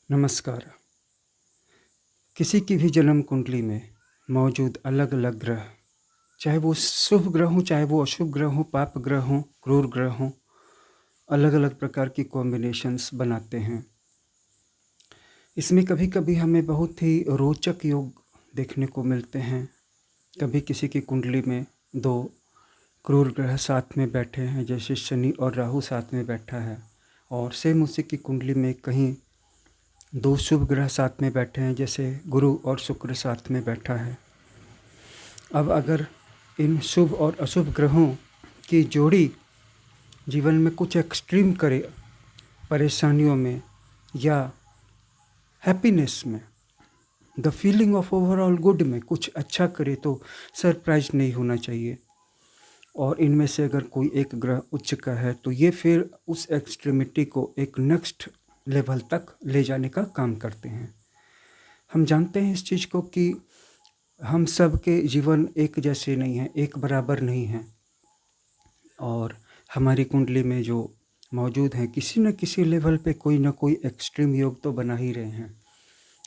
नमस्कार। किसी की भी जन्म कुंडली में मौजूद अलग-अलग ग्रह, चाहे वो शुभ ग्रह हों, चाहे वो अशुभ ग्रह हों, पाप ग्रह हों, क्रूर ग्रह हों, अलग-अलग प्रकार की कॉम्बिनेशंस बनाते हैं। इसमें कभी-कभी हमें बहुत ही रोचक योग देखने को मिलते हैं। कभी किसी की कुंडली में 2 क्रूर ग्रह साथ में बैठे हैं, जैसे शनि और राहु साथ में बैठा है, और सेम उसी की कुंडली में कहीं 2 शुभ ग्रह साथ में बैठे हैं, जैसे गुरु और शुक्र साथ में बैठा है। अब अगर इन शुभ और अशुभ ग्रहों की जोड़ी जीवन में कुछ एक्सट्रीम करे, परेशानियों में या हैप्पीनेस में, the feeling of overall good में कुछ अच्छा करे, तो सरप्राइज नहीं होना चाहिए। और इनमें से अगर कोई एक ग्रह उच्च का है तो ये फिर उस एक्सट्रीमिटी को एक नेक्स्ट लेवल तक ले जाने का काम करते हैं। हम जानते हैं इस चीज़ को कि हम सब के जीवन एक जैसे नहीं हैं, एक बराबर नहीं हैं, और हमारी कुंडली में जो मौजूद हैं किसी न किसी लेवल पे कोई न कोई एक्सट्रीम योग तो बना ही रहे हैं।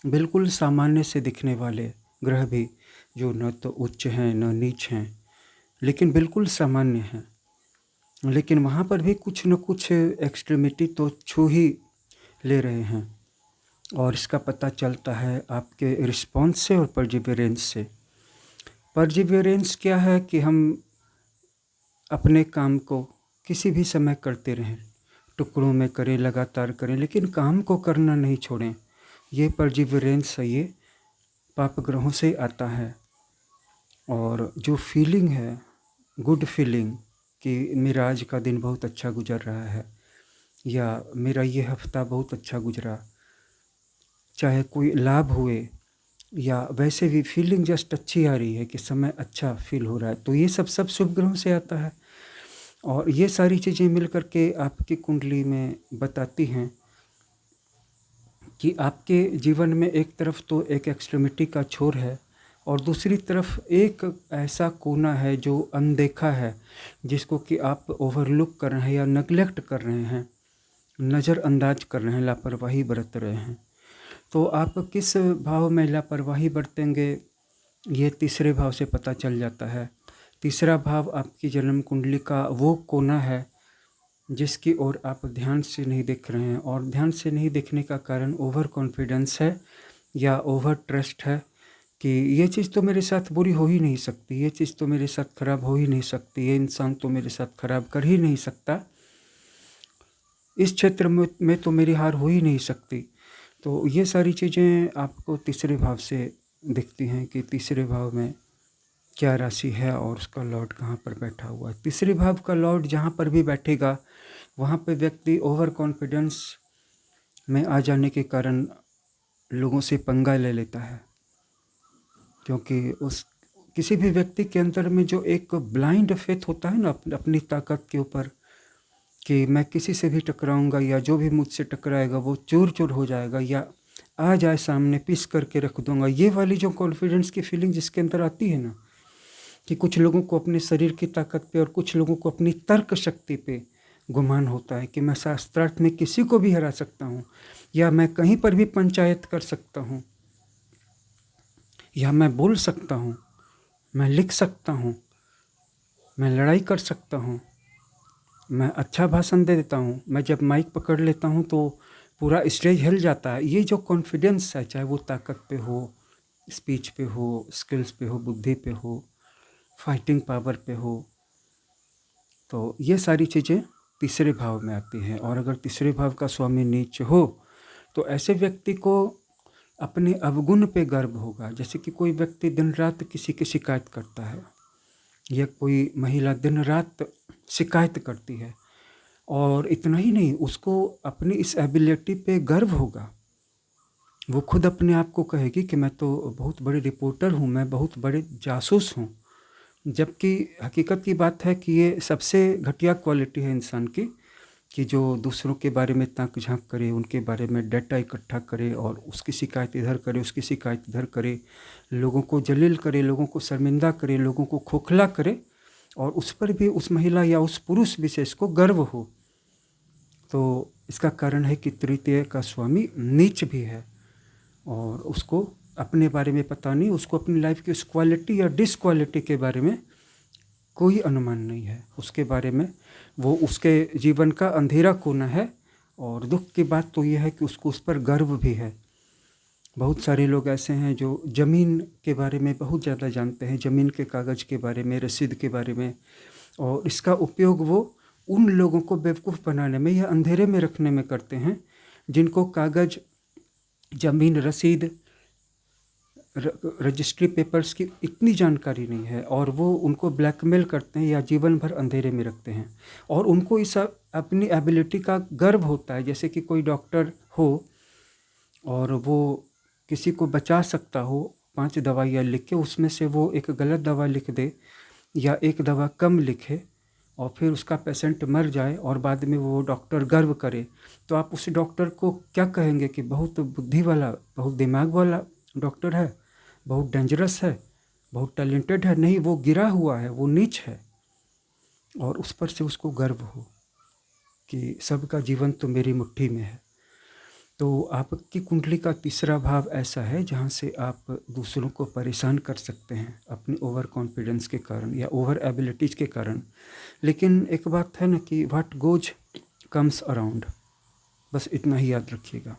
बिल्कुल सामान्य से दिखने वाले ग्रह भी, जो न तो उच्च हैं न नीच हैं, लेकिन बिल्कुल सामान्य हैं, लेकिन वहाँ पर भी कुछ न कुछ एक्सट्रीमिटी तो छू ही ले रहे हैं। और इसका पता चलता है आपके रिस्पॉन्स से और परजिवेरेंस से। परजिवेरेंस क्या है कि हम अपने काम को किसी भी समय करते रहें, टुकड़ों में करें, लगातार करें, लेकिन काम को करना नहीं छोड़ें। ये परजिवेरेंस है, ये पाप ग्रहों से आता है। और जो फीलिंग है, गुड फीलिंग कि मेरा आज का दिन बहुत अच्छा गुजर रहा है, या मेरा ये हफ्ता बहुत अच्छा गुजरा, चाहे कोई लाभ हुए या वैसे भी फीलिंग जस्ट अच्छी आ रही है कि समय अच्छा फील हो रहा है, तो ये सब शुभ ग्रहों से आता है। और ये सारी चीज़ें मिल कर के आपकी कुंडली में बताती हैं कि आपके जीवन में एक तरफ तो एक एक्सट्रीमिटी का छोर है, और दूसरी तरफ एक ऐसा कोना है जो अनदेखा है, जिसको कि आप ओवरलुक कर रहे हैं या नेगलेक्ट कर रहे हैं, नज़रअंदाज कर रहे हैं, लापरवाही बरत रहे हैं। तो आप किस भाव में लापरवाही बरतेंगे, ये तीसरे भाव से पता चल जाता है। तीसरा भाव आपकी जन्म कुंडली का वो कोना है जिसकी ओर आप ध्यान से नहीं देख रहे हैं, और ध्यान से नहीं देखने का कारण ओवर कॉन्फिडेंस है या ओवर ट्रस्ट है कि ये चीज़ तो मेरे साथ बुरी हो ही नहीं सकती, ये चीज़ तो मेरे साथ खराब हो ही नहीं सकती, ये इंसान तो मेरे साथ खराब कर ही नहीं सकता, इस क्षेत्र में तो मेरी हार हो ही नहीं सकती। तो ये सारी चीज़ें आपको तीसरे भाव से दिखती हैं कि तीसरे भाव में क्या राशि है और उसका लॉर्ड कहाँ पर बैठा हुआ है। तीसरे भाव का लॉर्ड जहाँ पर भी बैठेगा, वहाँ पे व्यक्ति ओवर कॉन्फिडेंस में आ जाने के कारण लोगों से पंगा ले लेता है, क्योंकि उस किसी भी व्यक्ति के अंदर में जो एक ब्लाइंड फेथ होता है ना अपनी ताकत के ऊपर, कि मैं किसी से भी टकराऊंगा या जो भी मुझसे टकराएगा वो चूर चूर हो जाएगा, या आ जाए सामने पीस करके रख दूंगा, ये वाली जो कॉन्फिडेंस की फीलिंग जिसके अंदर आती है ना, कि कुछ लोगों को अपने शरीर की ताकत पे और कुछ लोगों को अपनी तर्क शक्ति पे गुमान होता है कि मैं शास्त्रार्थ में किसी को भी हरा सकता हूँ, या मैं कहीं पर भी पंचायत कर सकता हूँ, या मैं बोल सकता हूँ, मैं लिख सकता हूँ, मैं लड़ाई कर सकता हूँ, मैं अच्छा भाषण दे देता हूँ, मैं जब माइक पकड़ लेता हूँ तो पूरा स्टेज हिल जाता है। ये जो कॉन्फिडेंस है, चाहे वो ताकत पे हो, स्पीच पे हो, स्किल्स पे हो, बुद्धि पे हो, फाइटिंग पावर पे हो, तो ये सारी चीज़ें तीसरे भाव में आती हैं। और अगर तीसरे भाव का स्वामी नीच हो तो ऐसे व्यक्ति को अपने अवगुण पे गर्व होगा। जैसे कि कोई व्यक्ति दिन रात किसी की शिकायत करता है, या कोई महिला दिन रात शिकायत करती है, और इतना ही नहीं, उसको अपनी इस एबिलिटी पे गर्व होगा। वो खुद अपने आप को कहेगी कि मैं तो बहुत बड़ी रिपोर्टर हूँ, मैं बहुत बड़े जासूस हूँ। जबकि हकीकत की बात है कि ये सबसे घटिया क्वालिटी है इंसान की, कि जो दूसरों के बारे में ताक झांक करे, उनके बारे में डाटा इकट्ठा करे और उसकी शिकायत इधर करे, उसकी शिकायत इधर करे, लोगों को जलील करे, लोगों को शर्मिंदा करे, लोगों को खोखला करे, और उस पर भी उस महिला या उस पुरुष विशेष को गर्व हो। तो इसका कारण है कि तृतीय का स्वामी नीच भी है और उसको अपने बारे में पता नहीं, उसको अपनी लाइफ की उस क्वालिटी या डिसक्वालिटी के बारे में कोई अनुमान नहीं है। उसके बारे में वो उसके जीवन का अंधेरा कोना है। और दुख की बात तो यह है कि उसको उस पर गर्व भी है। बहुत सारे लोग ऐसे हैं जो ज़मीन के बारे में बहुत ज़्यादा जानते हैं, ज़मीन के कागज़ के बारे में, रसीद के बारे में, और इसका उपयोग वो उन लोगों को बेवकूफ़ बनाने में या अंधेरे में रखने में करते हैं जिनको कागज़, ज़मीन, रसीद, रजिस्ट्री पेपर्स की इतनी जानकारी नहीं है, और वो उनको ब्लैकमेल करते हैं या जीवन भर अंधेरे में रखते हैं। और उनको इस अपनी एबिलिटी का गर्व होता है, जैसे कि कोई डॉक्टर हो और वो किसी को बचा सकता हो 5 दवाइयाँ लिख के, उसमें से वो एक गलत दवा लिख दे या एक दवा कम लिखे और फिर उसका पेशेंट मर जाए और बाद में वो डॉक्टर गर्व करे, तो आप उस डॉक्टर को क्या कहेंगे कि बहुत बुद्धि वाला, बहुत दिमाग वाला डॉक्टर है, बहुत डेंजरस है, बहुत टैलेंटेड है? नहीं, वो गिरा हुआ है, वो नीच है। और उस पर से उसको गर्व हो कि सबका जीवन तो मेरी मुट्ठी में है। तो आपकी कुंडली का तीसरा भाव ऐसा है जहाँ से आप दूसरों को परेशान कर सकते हैं अपनी ओवर कॉन्फिडेंस के कारण या ओवर एबिलिटीज़ के कारण। लेकिन एक बात है ना कि व्हाट गोज कम्स अराउंड, बस इतना ही याद रखिएगा।